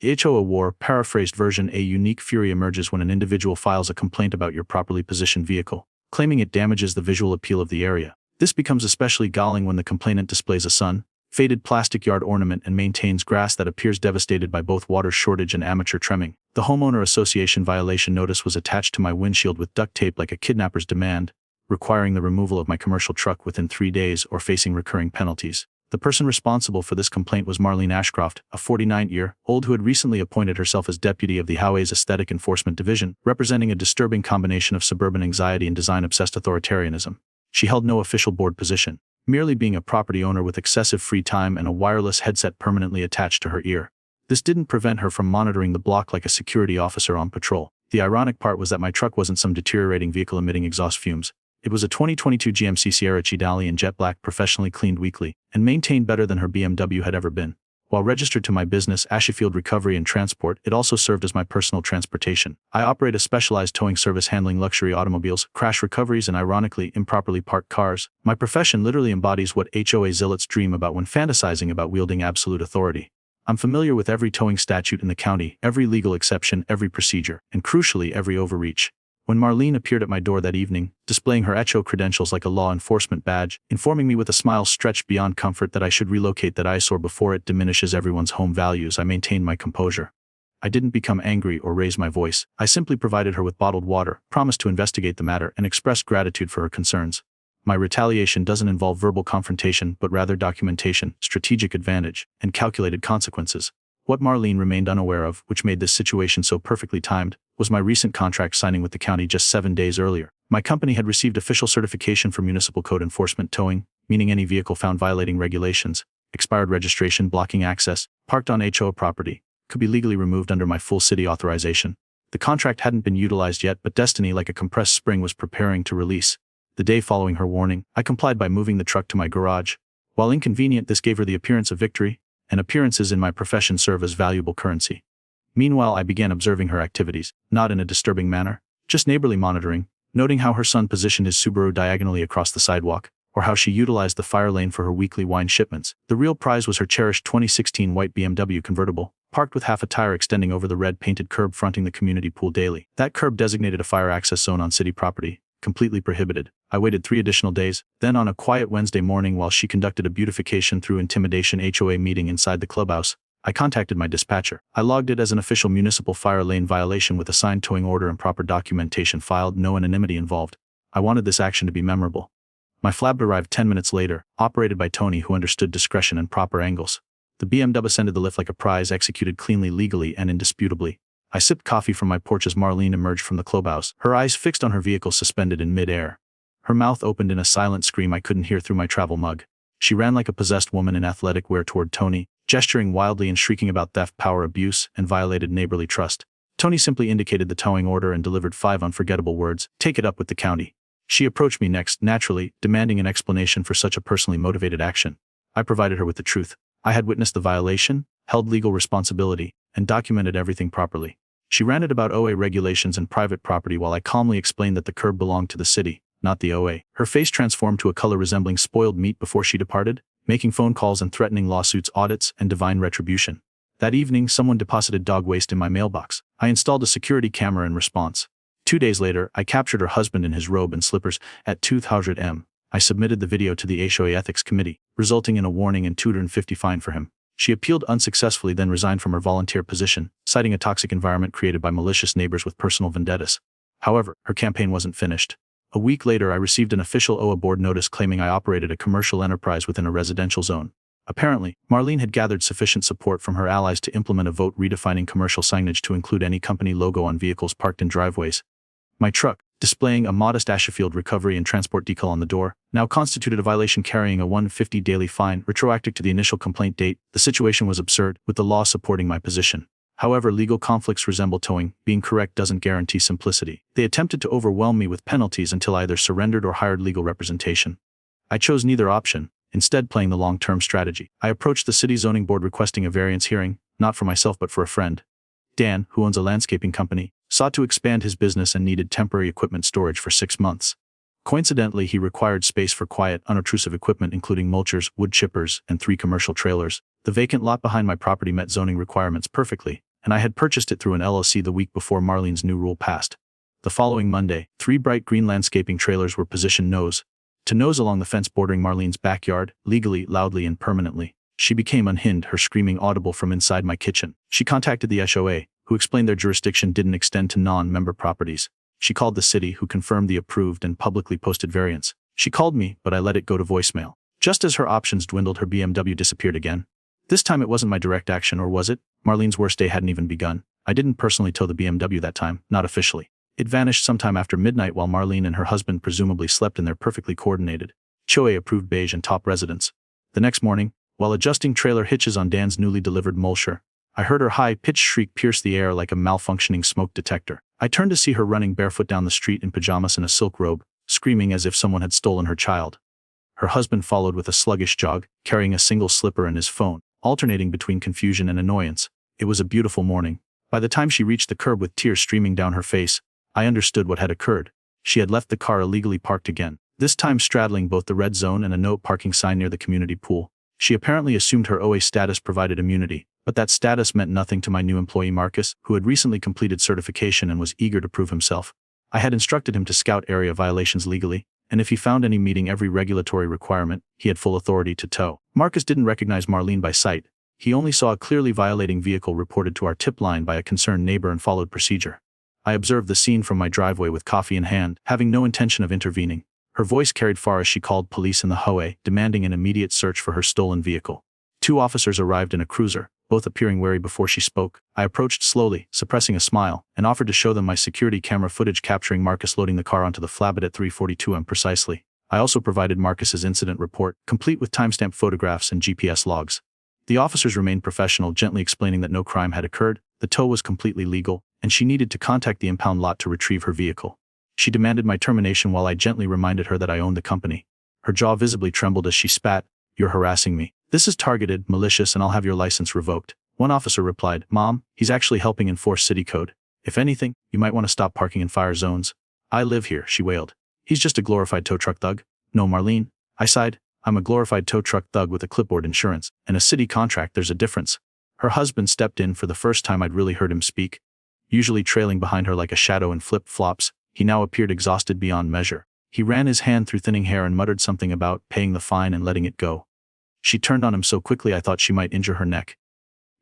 The HOA war, paraphrased version: a unique fury emerges when an individual files a complaint about your properly positioned vehicle, claiming it damages the visual appeal of the area. This becomes especially galling when the complainant displays a sun-faded plastic yard ornament and maintains grass that appears devastated by both water shortage and amateur trimming. The homeowner association violation notice was attached to my windshield with duct tape like a kidnapper's demand, requiring the removal of my commercial truck within 3 days or facing recurring penalties. The person responsible for this complaint was Marlene Ashcroft, a 49-year-old who had recently appointed herself as deputy of the HOA's Aesthetic Enforcement Division, representing a disturbing combination of suburban anxiety and design-obsessed authoritarianism. She held no official board position, merely being a property owner with excessive free time and a wireless headset permanently attached to her ear. This didn't prevent her from monitoring the block like a security officer on patrol. The ironic part was that my truck wasn't some deteriorating vehicle emitting exhaust fumes. It was a 2022 GMC Sierra Chidali in jet black, professionally cleaned weekly, and maintained better than her BMW had ever been. While registered to my business, Ashfield Recovery and Transport, it also served as my personal transportation. I operate a specialized towing service handling luxury automobiles, crash recoveries, and ironically, improperly parked cars. My profession literally embodies what HOA zealots dream about when fantasizing about wielding absolute authority. I'm familiar with every towing statute in the county, every legal exception, every procedure, and crucially, every overreach. When Marlene appeared at my door that evening, displaying her HO credentials like a law enforcement badge, informing me with a smile stretched beyond comfort that I should relocate that eyesore before it diminishes everyone's home values, I maintained my composure. I didn't become angry or raise my voice. I simply provided her with bottled water, promised to investigate the matter, and expressed gratitude for her concerns. My retaliation doesn't involve verbal confrontation, but rather documentation, strategic advantage, and calculated consequences. What Marlene remained unaware of, which made this situation so perfectly timed, was my recent contract signing with the county just 7 days earlier. My company had received official certification for municipal code enforcement towing, meaning any vehicle found violating regulations, expired registration, blocking access, parked on HOA property, could be legally removed under my full city authorization. The contract hadn't been utilized yet, but destiny, like a compressed spring, was preparing to release. The day following her warning, I complied by moving the truck to my garage. While inconvenient, this gave her the appearance of victory, and appearances in my profession serve as valuable currency. Meanwhile, I began observing her activities, not in a disturbing manner, just neighborly monitoring, noting how her son positioned his Subaru diagonally across the sidewalk, or how she utilized the fire lane for her weekly wine shipments. The real prize was her cherished 2016 white BMW convertible, parked with half a tire extending over the red-painted curb fronting the community pool daily. That curb designated a fire access zone on city property, completely prohibited. I waited 3 additional days, then on a quiet Wednesday morning while she conducted a beautification through intimidation HOA meeting inside the clubhouse, I contacted my dispatcher. I logged it as an official municipal fire lane violation with a signed towing order and proper documentation filed, no anonymity involved. I wanted this action to be memorable. My flab arrived 10 minutes later, operated by Tony, who understood discretion and proper angles. The BMW ascended the lift like a prize, executed cleanly, legally, and indisputably. I sipped coffee from my porch as Marlene emerged from the clubhouse, her eyes fixed on her vehicle suspended in mid-air. Her mouth opened in a silent scream I couldn't hear through my travel mug. She ran like a possessed woman in athletic wear toward Tony, gesturing wildly and shrieking about theft, power abuse, and violated neighborly trust. Tony simply indicated the towing order and delivered 5 unforgettable words: "Take it up with the county." She approached me next, naturally, demanding an explanation for such a personally motivated action. I provided her with the truth. I had witnessed the violation, held legal responsibility, and documented everything properly. She ranted about OA regulations and private property while I calmly explained that the curb belonged to the city, not the OA. Her face transformed to a color resembling spoiled meat before she departed, making phone calls and threatening lawsuits, audits, and divine retribution. That evening, someone deposited dog waste in my mailbox. I installed a security camera in response. 2 days later, I captured her husband in his robe and slippers at 200 M. I submitted the video to the HOA Ethics Committee, resulting in a warning and $250 fine for him. She appealed unsuccessfully, then resigned from her volunteer position, citing a toxic environment created by malicious neighbors with personal vendettas. However, her campaign wasn't finished. A week later, I received an official OA board notice claiming I operated a commercial enterprise within a residential zone. Apparently, Marlene had gathered sufficient support from her allies to implement a vote redefining commercial signage to include any company logo on vehicles parked in driveways. My truck, displaying a modest Ashfield Recovery and Transport decal on the door, now constituted a violation, carrying a $150 daily fine retroactive to the initial complaint date. The situation was absurd, with the law supporting my position. However, legal conflicts resemble towing. Being correct doesn't guarantee simplicity. They attempted to overwhelm me with penalties until I either surrendered or hired legal representation. I chose neither option, instead playing the long-term strategy. I approached the city zoning board requesting a variance hearing, not for myself but for a friend. Dan, who owns a landscaping company, sought to expand his business and needed temporary equipment storage for 6 months. Coincidentally, he required space for quiet, unobtrusive equipment including mulchers, wood chippers, and 3 commercial trailers. The vacant lot behind my property met zoning requirements perfectly, and I had purchased it through an LLC the week before Marlene's new rule passed. The following Monday, 3 bright green landscaping trailers were positioned nose to nose along the fence bordering Marlene's backyard, legally, loudly, and permanently. She became unhinged, her screaming audible from inside my kitchen. She contacted the HOA, who explained their jurisdiction didn't extend to non-member properties. She called the city, who confirmed the approved and publicly posted variance. She called me, but I let it go to voicemail. Just as her options dwindled, her BMW disappeared again. This time it wasn't my direct action, or was it? Marlene's worst day hadn't even begun. I didn't personally tow the BMW that time, not officially. It vanished sometime after midnight while Marlene and her husband presumably slept in their perfectly coordinated, HOA-approved beige and top residence. The next morning, while adjusting trailer hitches on Dan's newly delivered Molscher, I heard her high-pitched shriek pierce the air like a malfunctioning smoke detector. I turned to see her running barefoot down the street in pajamas and a silk robe, screaming as if someone had stolen her child. Her husband followed with a sluggish jog, carrying a single slipper and his phone, alternating between confusion and annoyance. It was a beautiful morning. By the time she reached the curb with tears streaming down her face, I understood what had occurred. She had left the car illegally parked again, this time straddling both the red zone and a no parking sign near the community pool. She apparently assumed her OA status provided immunity, but that status meant nothing to my new employee Marcus, who had recently completed certification and was eager to prove himself. I had instructed him to scout area violations legally, and if he found any meeting every regulatory requirement, he had full authority to tow. Marcus didn't recognize Marlene by sight. He only saw a clearly violating vehicle reported to our tip line by a concerned neighbor and followed procedure. I observed the scene from my driveway with coffee in hand, having no intention of intervening. Her voice carried far as she called police and the HOA, demanding an immediate search for her stolen vehicle. 2 officers arrived in a cruiser, both appearing wary before she spoke. I approached slowly, suppressing a smile, and offered to show them my security camera footage capturing Marcus loading the car onto the flatbed at 3:42 am precisely. I also provided Marcus's incident report, complete with timestamp photographs and GPS logs. The officers remained professional, gently explaining that no crime had occurred, the tow was completely legal, and she needed to contact the impound lot to retrieve her vehicle. She demanded my termination while I gently reminded her that I owned the company. Her jaw visibly trembled as she spat, "You're harassing me. This is targeted, malicious, and I'll have your license revoked." One officer replied, "Mom, he's actually helping enforce city code. If anything, you might want to stop parking in fire zones." "I live here," she wailed. "He's just a glorified tow truck thug." "No, Marlene," I sighed. "I'm a glorified tow truck thug with a clipboard insurance and a city contract. There's a difference." Her husband stepped in for the first time I'd really heard him speak. Usually trailing behind her like a shadow in flip-flops, he now appeared exhausted beyond measure. He ran his hand through thinning hair and muttered something about paying the fine and letting it go. She turned on him so quickly I thought she might injure her neck.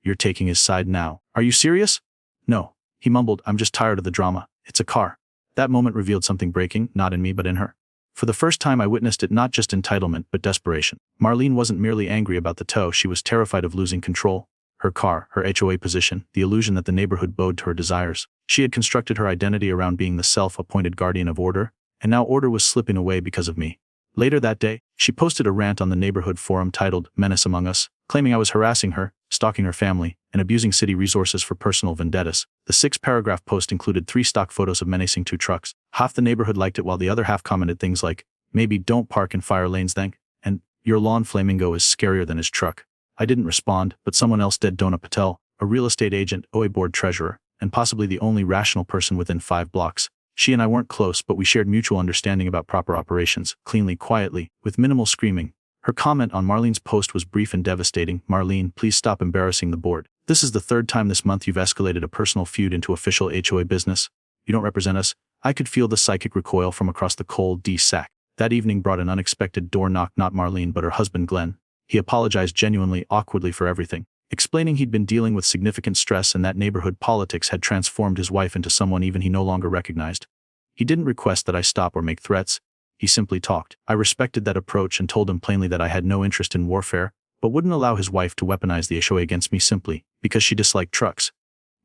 "You're taking his side now. Are you serious?" "No," he mumbled. "I'm just tired of the drama. It's a car." That moment revealed something breaking, not in me but in her. For the first time I witnessed it, not just entitlement but desperation. Marlene wasn't merely angry about the tow, she was terrified of losing control. Her car, her HOA position, the illusion that the neighborhood bowed to her desires. She had constructed her identity around being the self-appointed guardian of order, and now order was slipping away because of me. Later that day, she posted a rant on the neighborhood forum titled "Menace Among Us," claiming I was harassing her, stalking her family, and abusing city resources for personal vendettas. The 6-paragraph post included 3 stock photos of menacing 2 trucks. Half the neighborhood liked it while the other half commented things like, "Maybe don't park in fire lanes then," and "Your lawn flamingo is scarier than his truck." I didn't respond, but someone else did. Donna Patel, a real estate agent, OA board treasurer, and possibly the only rational person within 5 blocks. She and I weren't close, but we shared mutual understanding about proper operations, cleanly, quietly, with minimal screaming. Her comment on Marlene's post was brief and devastating. "Marlene, please stop embarrassing the board. This is the 3rd time this month you've escalated a personal feud into official HOA business. You don't represent us." I could feel the psychic recoil from across the cold D-sack. That evening brought an unexpected door knock, not Marlene but her husband Glenn. He apologized genuinely, awkwardly for everything, explaining he'd been dealing with significant stress and that neighborhood politics had transformed his wife into someone even he no longer recognized. He didn't request that I stop or make threats. He simply talked. I respected that approach and told him plainly that I had no interest in warfare, but wouldn't allow his wife to weaponize the HOA against me simply because she disliked trucks.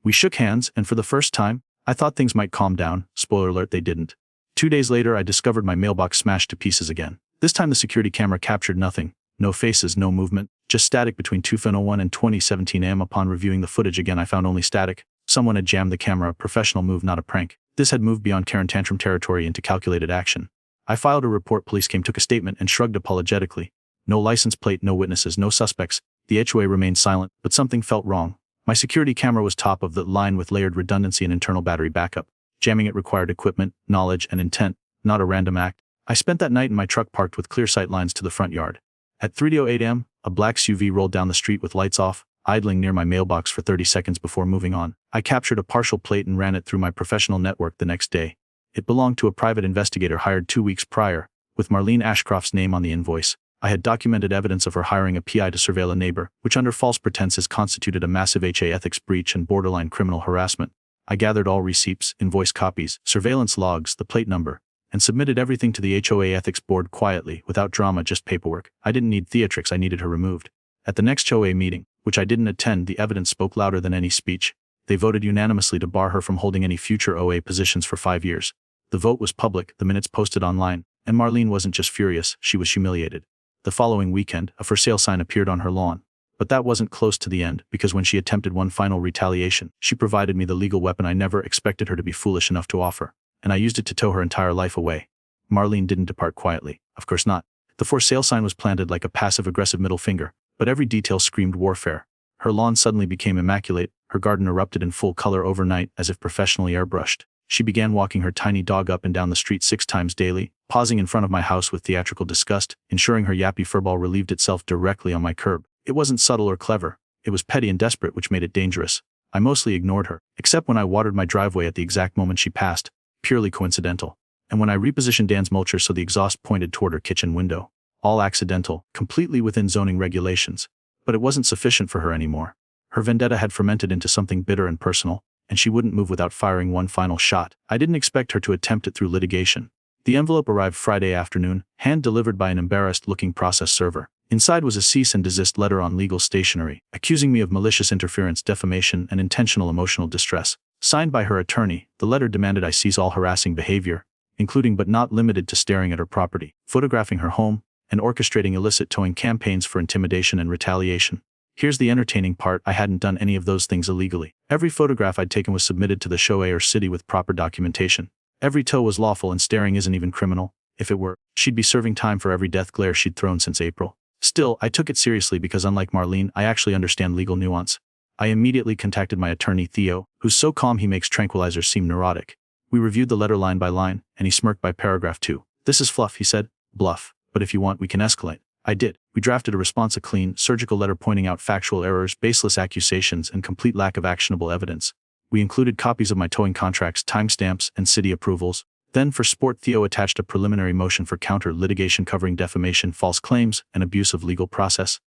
We shook hands, and for the first time, I thought things might calm down. Spoiler alert, they didn't. 2 days later, I discovered my mailbox smashed to pieces again. This time the security camera captured nothing. No faces, no movement, just static between 2:01 and 20:17 am. Upon reviewing the footage again, I found only static. Someone had jammed the camera, a professional move, not a prank. This had moved beyond Karen tantrum territory into calculated action. I filed a report, police came, took a statement, and shrugged apologetically. No license plate, no witnesses, no suspects. The HOA remained silent, but something felt wrong. My security camera was top of the line with layered redundancy and internal battery backup. Jamming it required equipment, knowledge, and intent, not a random act. I spent that night in my truck parked with clear sight lines to the front yard. At 3:08 am, a black SUV rolled down the street with lights off. idling near my mailbox for 30 seconds before moving on. I captured a partial plate and ran it through my professional network the next day. It belonged to a private investigator hired 2 weeks prior, with Marlene Ashcroft's name on the invoice. I had documented evidence of her hiring a PI to surveil a neighbor, which under false pretenses constituted a massive HOA ethics breach and borderline criminal harassment. I gathered all receipts, invoice copies, surveillance logs, the plate number, and submitted everything to the HOA ethics board quietly, without drama, just paperwork. I didn't need theatrics, I needed her removed. At the next HOA meeting, which I didn't attend, the evidence spoke louder than any speech. They voted unanimously to bar her from holding any future OA positions for 5 years. The vote was public, the minutes posted online, and Marlene wasn't just furious, she was humiliated. The following weekend, a for sale sign appeared on her lawn. But that wasn't close to the end, because when she attempted one final retaliation, she provided me the legal weapon I never expected her to be foolish enough to offer, and I used it to tow her entire life away. Marlene didn't depart quietly. Of course not. The for sale sign was planted like a passive-aggressive middle finger, but every detail screamed warfare. Her lawn suddenly became immaculate, her garden erupted in full color overnight as if professionally airbrushed. She began walking her tiny dog up and down the street 6 times daily, pausing in front of my house with theatrical disgust, ensuring her yappy furball relieved itself directly on my curb. It wasn't subtle or clever. It was petty and desperate, which made it dangerous. I mostly ignored her, except when I watered my driveway at the exact moment she passed, purely coincidental. And when I repositioned Dan's mulcher so the exhaust pointed toward her kitchen window. All accidental, completely within zoning regulations. But it wasn't sufficient for her anymore. Her vendetta had fermented into something bitter and personal, and she wouldn't move without firing one final shot. I didn't expect her to attempt it through litigation. The envelope arrived Friday afternoon, hand-delivered by an embarrassed-looking process server. Inside was a cease and desist letter on legal stationery, accusing me of malicious interference, defamation, and intentional emotional distress. Signed by her attorney, the letter demanded I cease all harassing behavior, including but not limited to staring at her property, photographing her home, and orchestrating illicit towing campaigns for intimidation and retaliation. Here's the entertaining part, I hadn't done any of those things illegally. Every photograph I'd taken was submitted to the HOA or city with proper documentation. Every tow was lawful, and staring isn't even criminal. If it were, she'd be serving time for every death glare she'd thrown since April. Still, I took it seriously because unlike Marlene, I actually understand legal nuance. I immediately contacted my attorney Theo, who's so calm he makes tranquilizers seem neurotic. We reviewed the letter line by line, and he smirked by paragraph 2. This is fluff, he said. Bluff. But if you want, we can escalate. I did. We drafted a response, a clean, surgical letter pointing out factual errors, baseless accusations, and complete lack of actionable evidence. We included copies of my towing contracts, timestamps, and city approvals. Then for sport, Theo attached a preliminary motion for counter-litigation covering defamation, false claims, and abuse of legal process.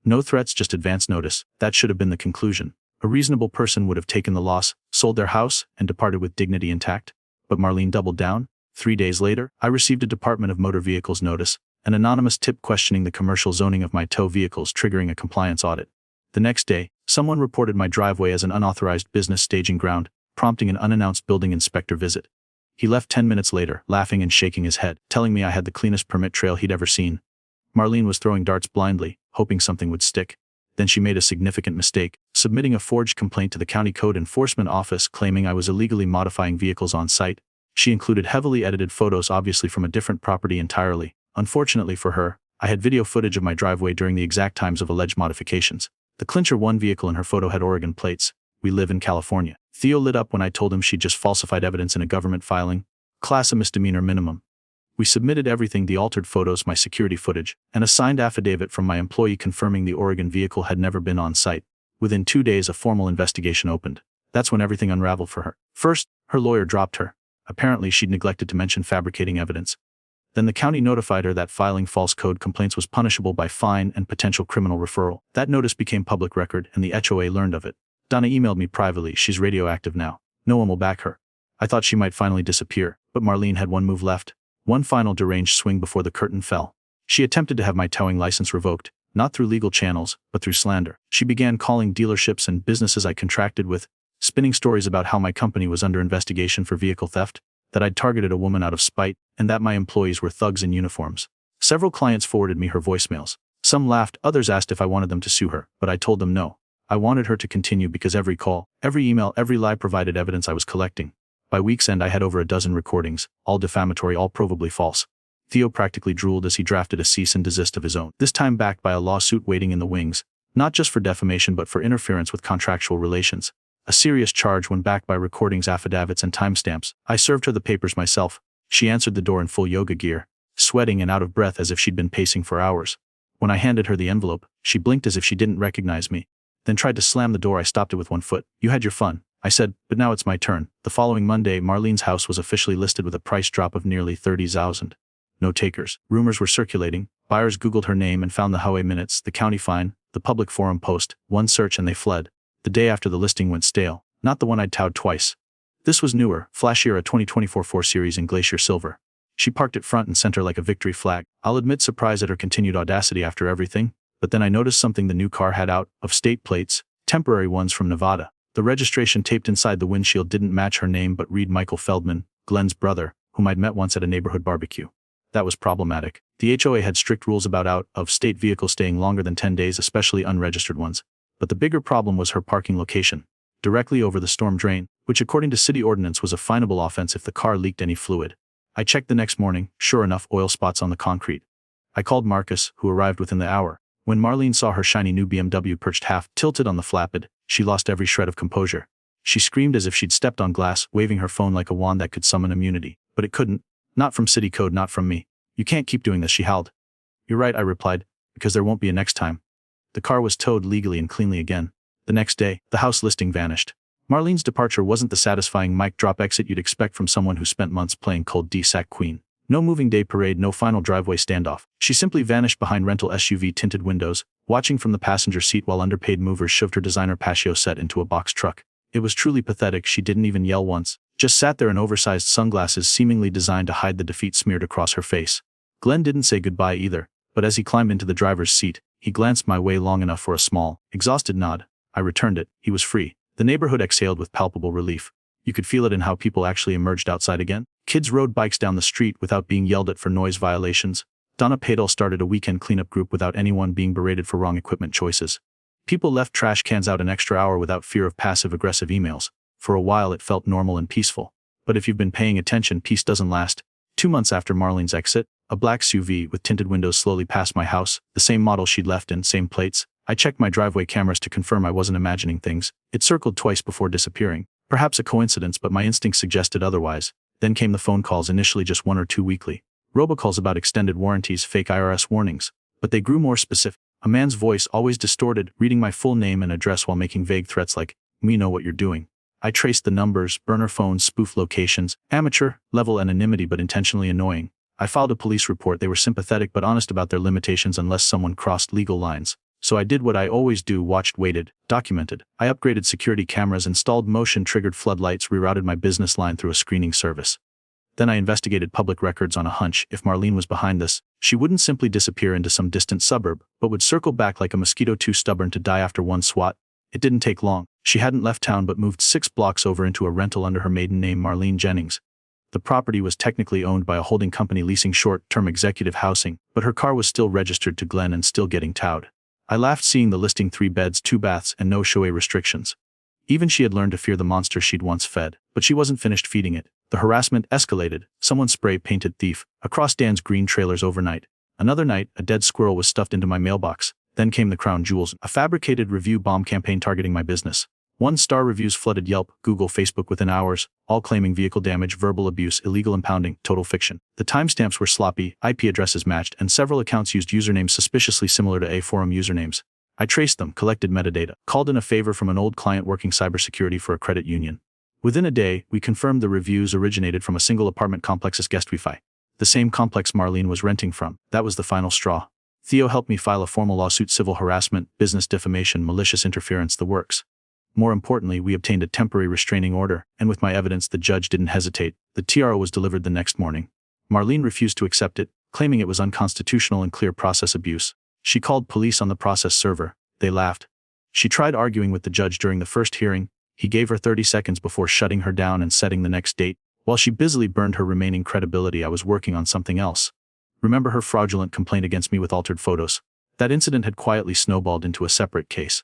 No threats, just advance notice. That should have been the conclusion. A reasonable person would have taken the loss, sold their house, and departed with dignity intact. But Marlene doubled down. 3 days later, I received a Department of Motor Vehicles notice, an anonymous tip questioning the commercial zoning of my tow vehicles, triggering a compliance audit. The next day, someone reported my driveway as an unauthorized business staging ground, prompting an unannounced building inspector visit. He left 10 minutes later, laughing and shaking his head, telling me I had the cleanest permit trail he'd ever seen. Marlene was throwing darts blindly, hoping something would stick. Then she made a significant mistake, submitting a forged complaint to the County Code Enforcement Office claiming I was illegally modifying vehicles on site. She included heavily edited photos, obviously from a different property entirely. Unfortunately for her, I had video footage of my driveway during the exact times of alleged modifications. The clincher, one vehicle in her photo had Oregon plates. We live in California. Theo lit up when I told him she'd just falsified evidence in a government filing. Class a misdemeanor minimum. We submitted everything, the altered photos, my security footage, and a signed affidavit from my employee confirming the Oregon vehicle had never been on site. Within 2 days, a formal investigation opened. That's when everything unraveled for her. First, her lawyer dropped her. Apparently, she'd neglected to mention fabricating evidence. Then the county notified her that filing false code complaints was punishable by fine and potential criminal referral. That notice became public record, and the HOA learned of it. Donna emailed me privately, she's radioactive now. No one will back her. I thought she might finally disappear, but Marlene had one move left. One final deranged swing before the curtain fell. She attempted to have my towing license revoked, not through legal channels, but through slander. She began calling dealerships and businesses I contracted with, spinning stories about how my company was under investigation for vehicle theft, that I'd targeted a woman out of spite, and that my employees were thugs in uniforms. Several clients forwarded me her voicemails. Some laughed, others asked if I wanted them to sue her, but I told them no. I wanted her to continue because every call, every email, every lie provided evidence I was collecting. By week's end I had over a dozen recordings, all defamatory, all provably false. Theo practically drooled as he drafted a cease and desist of his own, this time backed by a lawsuit waiting in the wings, not just for defamation but for interference with contractual relations. A serious charge when backed by recordings, affidavits, and timestamps. I served her the papers myself. She answered the door in full yoga gear, sweating and out of breath as if she'd been pacing for hours. When I handed her the envelope, she blinked as if she didn't recognize me. then tried to slam the door. I stopped it with one foot. "You had your fun," I said, "but now it's my turn." The following Monday, Marlene's house was officially listed with a price drop of nearly 30,000. No takers. Rumors were circulating. Buyers Googled her name and found the HOA minutes, the county fine, the public forum post, one search, and they fled. The day after the listing went stale. Not the one I'd touted twice. This was newer, flashier, a 2024 4 Series in glacier silver. She parked it front and center like a victory flag. I'll admit surprise at her continued audacity after everything, but then I noticed something the new car had out of state plates, temporary ones from Nevada. The registration taped inside the windshield didn't match her name but read Michael Feldman, Glenn's brother, whom I'd met once at a neighborhood barbecue. That was problematic. The HOA had strict rules about out-of-state vehicles staying longer than 10 days, especially unregistered ones. But the bigger problem was her parking location, directly over the storm drain, which according to city ordinance was a finable offense if the car leaked any fluid. I checked the next morning, sure enough, oil spots on the concrete. I called Marcus, who arrived within the hour. When Marlene saw her shiny new BMW perched half-tilted on the flatbed, she lost every shred of composure. She screamed as if she'd stepped on glass, waving her phone like a wand that could summon immunity. But it couldn't. Not from city code, not from me. "You can't keep doing this," she howled. "You're right," I replied, "because there won't be a next time." The car was towed legally and cleanly again. The next day, the house listing vanished. Marlene's departure wasn't the satisfying mic drop exit you'd expect from someone who spent months playing cold D-sack queen. No moving day parade, no final driveway standoff. She simply vanished behind rental SUV tinted windows, watching from the passenger seat while underpaid movers shoved her designer patio set into a box truck. It was truly pathetic. She didn't even yell once, just sat there in oversized sunglasses seemingly designed to hide the defeat smeared across her face. Glenn didn't say goodbye either, but as he climbed into the driver's seat, he glanced my way long enough for a small, exhausted nod. I returned it. He was free. The neighborhood exhaled with palpable relief. You could feel it in how people actually emerged outside again. Kids rode bikes down the street without being yelled at for noise violations. Donna Padel started a weekend cleanup group without anyone being berated for wrong equipment choices. People left trash cans out an extra hour without fear of passive-aggressive emails. For a while it felt normal and peaceful. But if you've been paying attention, peace doesn't last. 2 months after Marlene's exit, a black SUV with tinted windows slowly passed my house, the same model she'd left in, same plates. I checked my driveway cameras to confirm I wasn't imagining things. It circled twice before disappearing. Perhaps a coincidence, but my instincts suggested otherwise. Then came the phone calls, initially just 1 or 2 weekly. Robocalls about extended warranties, fake IRS warnings. But they grew more specific. A man's voice, always distorted, reading my full name and address while making vague threats like, "We know what you're doing." I traced the numbers, burner phones, spoof locations, amateur-level anonymity but intentionally annoying. I filed a police report. They were sympathetic but honest about their limitations unless someone crossed legal lines. So I did what I always do: watched, waited, documented. I upgraded security cameras, installed motion-triggered floodlights, rerouted my business line through a screening service. Then I investigated public records on a hunch. If Marlene was behind this, she wouldn't simply disappear into some distant suburb, but would circle back like a mosquito too stubborn to die after one swat. It didn't take long. She hadn't left town but moved 6 blocks over into a rental under her maiden name, Marlene Jennings. The property was technically owned by a holding company leasing short-term executive housing, but her car was still registered to Glenn and still getting towed. I laughed seeing the listing: 3 beds, 2 baths, and no HOA restrictions. Even she had learned to fear the monster she'd once fed, but she wasn't finished feeding it. The harassment escalated. Someone spray-painted "thief" across Dan's green trailers overnight. Another night, a dead squirrel was stuffed into my mailbox. Then came the crown jewels, a fabricated review bomb campaign targeting my business. 1-star reviews flooded Yelp, Google, Facebook within hours, all claiming vehicle damage, verbal abuse, illegal impounding, total fiction. The timestamps were sloppy, IP addresses matched, and several accounts used usernames suspiciously similar to forum usernames. I traced them, collected metadata, called in a favor from an old client working cybersecurity for a credit union. Within a day, we confirmed the reviews originated from a single apartment complex's guest Wi-Fi. The same complex Marlene was renting from. That was the final straw. Theo helped me file a formal lawsuit: civil harassment, business defamation, malicious interference, the works. More importantly, we obtained a temporary restraining order, and with my evidence the judge didn't hesitate. The TRO was delivered the next morning. Marlene refused to accept it, claiming it was unconstitutional and clear process abuse. She called police on the process server. They laughed. She tried arguing with the judge during the first hearing. He gave her 30 seconds before shutting her down and setting the next date. While she busily burned her remaining credibility, I was working on something else. Remember her fraudulent complaint against me with altered photos? That incident had quietly snowballed into a separate case.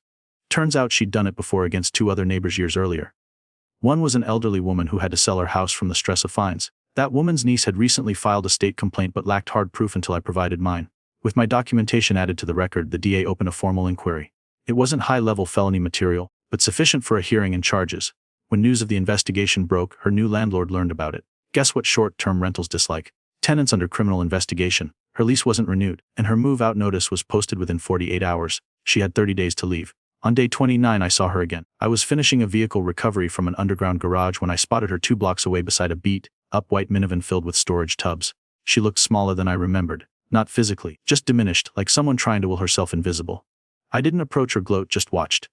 Turns out she'd done it before against 2 other neighbors years earlier. One was an elderly woman who had to sell her house from the stress of fines. That woman's niece had recently filed a state complaint but lacked hard proof until I provided mine. With my documentation added to the record, the DA opened a formal inquiry. It wasn't high-level felony material, but sufficient for a hearing and charges. When news of the investigation broke, her new landlord learned about it. Guess what short-term rentals dislike? Tenants under criminal investigation. Her lease wasn't renewed, and her move-out notice was posted within 48 hours. She had 30 days to leave. On day 29 I saw her again. I was finishing a vehicle recovery from an underground garage when I spotted her 2 blocks away beside a beat-up white minivan filled with storage tubs. She looked smaller than I remembered. Not physically, just diminished, like someone trying to will herself invisible. I didn't approach or gloat, just watched.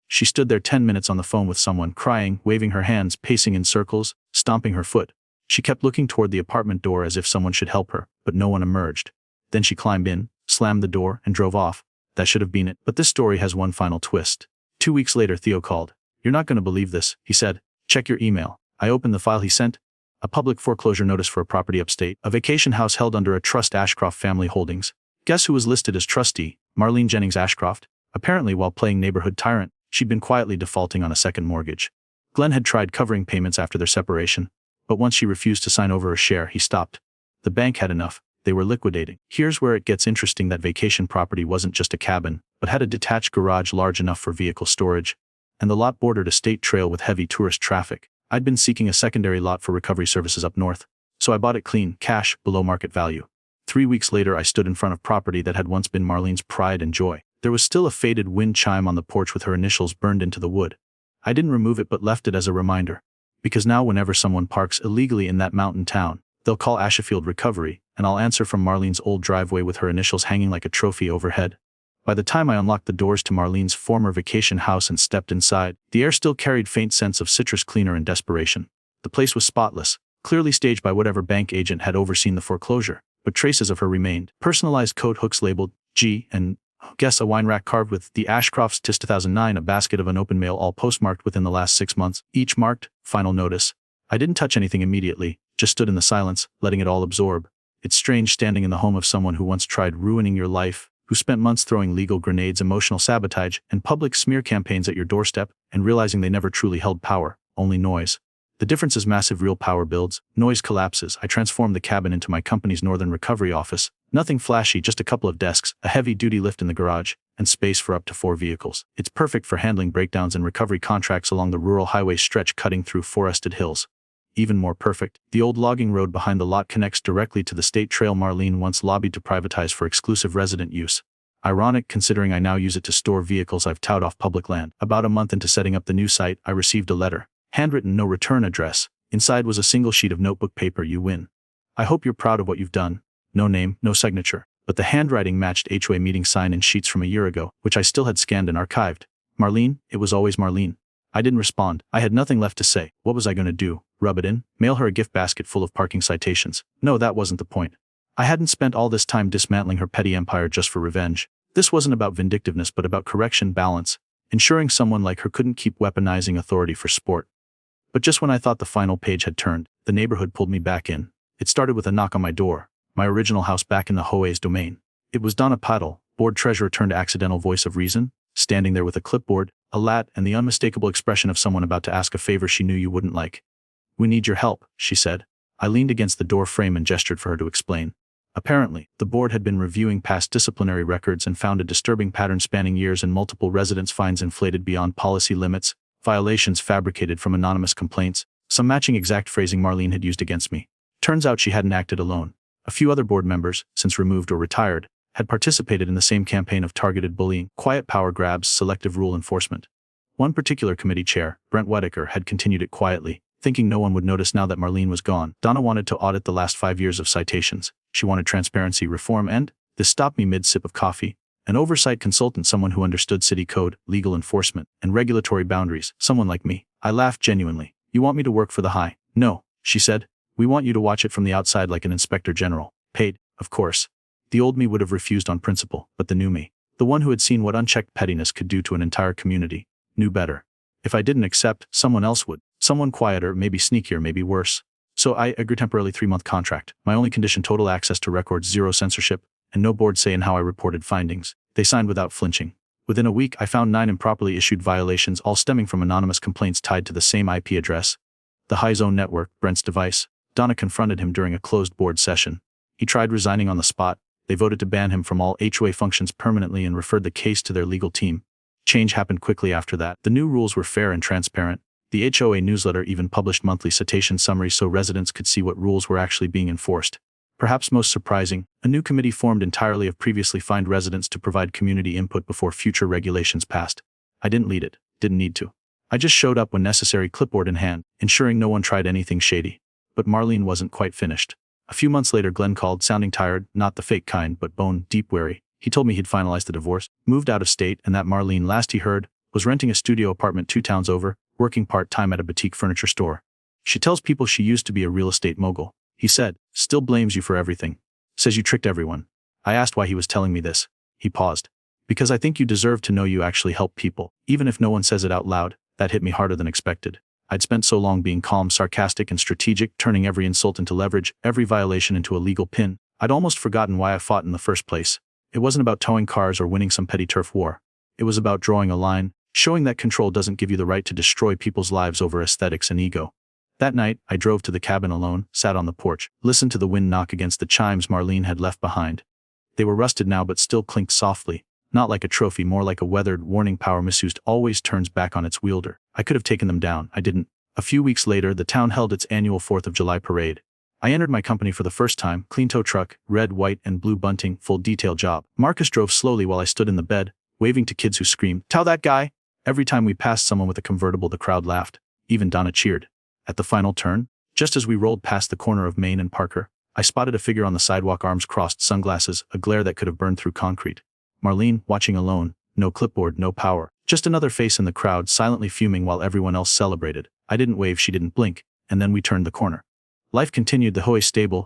She stood there 10 minutes on the phone with someone, crying, waving her hands, pacing in circles, stomping her foot. She kept looking toward the apartment door as if someone should help her, but no one emerged. Then she climbed in, slammed the door, and drove off. That should have been it. But this story has one final twist. 2 weeks later Theo called. "You're not going to believe this," he said. "Check your email." I opened the file he sent. A public foreclosure notice for a property upstate, a vacation house held under a trust, Ashcroft Family Holdings. Guess who was listed as trustee? Marlene Jennings Ashcroft. Apparently, while playing neighborhood tyrant, she'd been quietly defaulting on a second mortgage. Glenn had tried covering payments after their separation, but once she refused to sign over a share, he stopped. The bank had enough. They were liquidating. Here's where it gets interesting. That vacation property wasn't just a cabin, but had a detached garage large enough for vehicle storage, and the lot bordered a state trail with heavy tourist traffic. I'd been seeking a secondary lot for recovery services up north, so I bought it clean, cash, below market value. 3 weeks later I stood in front of property that had once been Marlene's pride and joy. There was still a faded wind chime on the porch with her initials burned into the wood. I didn't remove it but left it as a reminder. Because now whenever someone parks illegally in that mountain town, they'll call Ashafield Recovery, and I'll answer from Marlene's old driveway with her initials hanging like a trophy overhead. By the time I unlocked the doors to Marlene's former vacation house and stepped inside, the air still carried faint scents of citrus cleaner and desperation. The place was spotless, clearly staged by whatever bank agent had overseen the foreclosure, but traces of her remained. Personalized coat hooks labeled G and guess a wine rack carved with the Ashcrofts tis 2009, a basket of unopened mail all postmarked within the last 6 months, each marked final notice. I didn't touch anything immediately, just stood in the silence, letting it all absorb. It's strange standing in the home of someone who once tried ruining your life, who spent months throwing legal grenades, emotional sabotage, and public smear campaigns at your doorstep, and realizing they never truly held power, only noise. The difference is massive. Real power builds, noise collapses. I transformed the cabin into my company's northern recovery office. Nothing flashy, just a couple of desks, a heavy-duty lift in the garage, and space for up to 4 vehicles. It's perfect for handling breakdowns and recovery contracts along the rural highway stretch cutting through forested hills. Even more perfect, the old logging road behind the lot connects directly to the state trail Marlene once lobbied to privatize for exclusive resident use. Ironic considering I now use it to store vehicles I've towed off public land. About a month into setting up the new site, I received a letter. Handwritten, no return address. Inside was a single sheet of notebook paper. "You win. I hope you're proud of what you've done." No name, no signature, but the handwriting matched HOA meeting sign-in sheets from a year ago, which I still had scanned and archived. Marlene, it was always Marlene. I didn't respond. I had nothing left to say. What was I going to do? Rub it in? Mail her a gift basket full of parking citations? No, that wasn't the point. I hadn't spent all this time dismantling her petty empire just for revenge. This wasn't about vindictiveness but about correction, balance, ensuring someone like her couldn't keep weaponizing authority for sport. But just when I thought the final page had turned, the neighborhood pulled me back in. It started with a knock on my door, my original house back in the HOA's domain. It was Donna Paddle, board treasurer turned accidental voice of reason, standing there with a clipboard, a lat, and the unmistakable expression of someone about to ask a favor she knew you wouldn't like. "We need your help," she said. I leaned against the door frame and gestured for her to explain. Apparently, the board had been reviewing past disciplinary records and found a disturbing pattern spanning years and multiple residence fines inflated beyond policy limits, violations fabricated from anonymous complaints, some matching exact phrasing Marlene had used against me. Turns out she hadn't acted alone. A few other board members, since removed or retired, had participated in the same campaign of targeted bullying, quiet power grabs, selective rule enforcement. One particular committee chair, Brent Whitaker, had continued it quietly, thinking no one would notice now that Marlene was gone. Donna wanted to audit the last 5 years of citations. She wanted transparency, reform, and, this stopped me mid-sip of coffee, an oversight consultant, someone who understood city code, legal enforcement, and regulatory boundaries, someone like me. I laughed genuinely. "You want me to work for the high?" "No," she said. "We want you to watch it from the outside like an inspector general. Paid, of course." The old me would have refused on principle, but the new me, the one who had seen what unchecked pettiness could do to an entire community, knew better. If I didn't accept, someone else would. Someone quieter, maybe sneakier, maybe worse. So I agreed. Temporarily 3-month contract. My only condition: total access to records, zero censorship, and no board say in how I reported findings. They signed without flinching. Within a week, I found 9 improperly issued violations, all stemming from anonymous complaints tied to the same IP address. The High Zone Network, Brent's device. Donna confronted him during a closed board session. He tried resigning on the spot. They voted to ban him from all HOA functions permanently and referred the case to their legal team. Change happened quickly after that. The new rules were fair and transparent. The HOA newsletter even published monthly citation summaries so residents could see what rules were actually being enforced. Perhaps most surprising, a new committee formed entirely of previously fined residents to provide community input before future regulations passed. I didn't lead it, didn't need to. I just showed up when necessary, clipboard in hand, ensuring no one tried anything shady. But Marlene wasn't quite finished. A few months later, Glenn called, sounding tired, not the fake kind, but bone deep weary. He told me he'd finalized the divorce, moved out of state, and that Marlene, last he heard, was renting a studio apartment 2 towns over, working part-time at a boutique furniture store. She tells people she used to be a real estate mogul. He said, still blames you for everything. Says you tricked everyone. I asked why he was telling me this. He paused. Because I think you deserve to know you actually help people, even if no one says it out loud. That hit me harder than expected. I'd spent so long being calm, sarcastic, and strategic, turning every insult into leverage, every violation into a legal pin. I'd almost forgotten why I fought in the first place. It wasn't about towing cars or winning some petty turf war. It was about drawing a line, showing that control doesn't give you the right to destroy people's lives over aesthetics and ego. That night, I drove to the cabin alone, sat on the porch, listened to the wind knock against the chimes Marlene had left behind. They were rusted now but still clinked softly, not like a trophy, more like a weathered warning. Power misused always turns back on its wielder. I could have taken them down, I didn't. A few weeks later, the town held its annual 4th of July parade. I entered my company for the first time, clean tow truck, red, white, and blue bunting, full detail job. Marcus drove slowly while I stood in the bed, waving to kids who screamed, "Tow that guy!" Every time we passed someone with a convertible, the crowd laughed. Even Donna cheered. At the final turn, just as we rolled past the corner of Main and Parker, I spotted a figure on the sidewalk, arms crossed, sunglasses, a glare that could have burned through concrete. Marlene, watching alone, no clipboard, no power, just another face in the crowd, silently fuming while everyone else celebrated. I didn't wave, she didn't blink, and then we turned the corner. Life continued. The HOA stable,